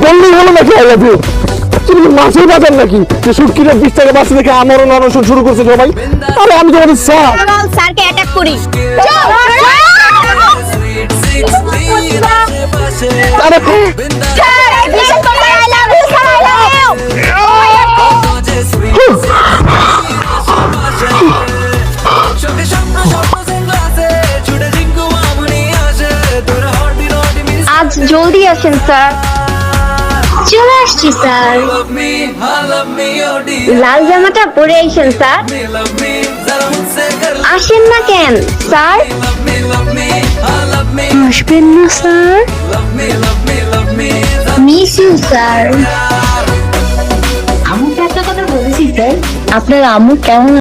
বললেই হলো নাকি আই লাভ ইউ? তুমি মাছের বাজার নাকি যে সুটকিটা 20 টাকা বাঁচতে দেখে আমারও অনশন শুরু করছে সবাই? আরে আমি তোমাদের স্যার। চল স্যারকে অ্যাটাক করি। আরে sir listen to me, I love you sir, I love you. আজ জলদি আসেন স্যার। চলে আসছি স্যার। লাল জামাটা পরে আইসেন স্যার। আসেন না কেন স্যার? আসবেন না স্যার? Miss you sir. আম্মুকে একটা কথা বলেছি স্যার, আপনার আম্মু কেমন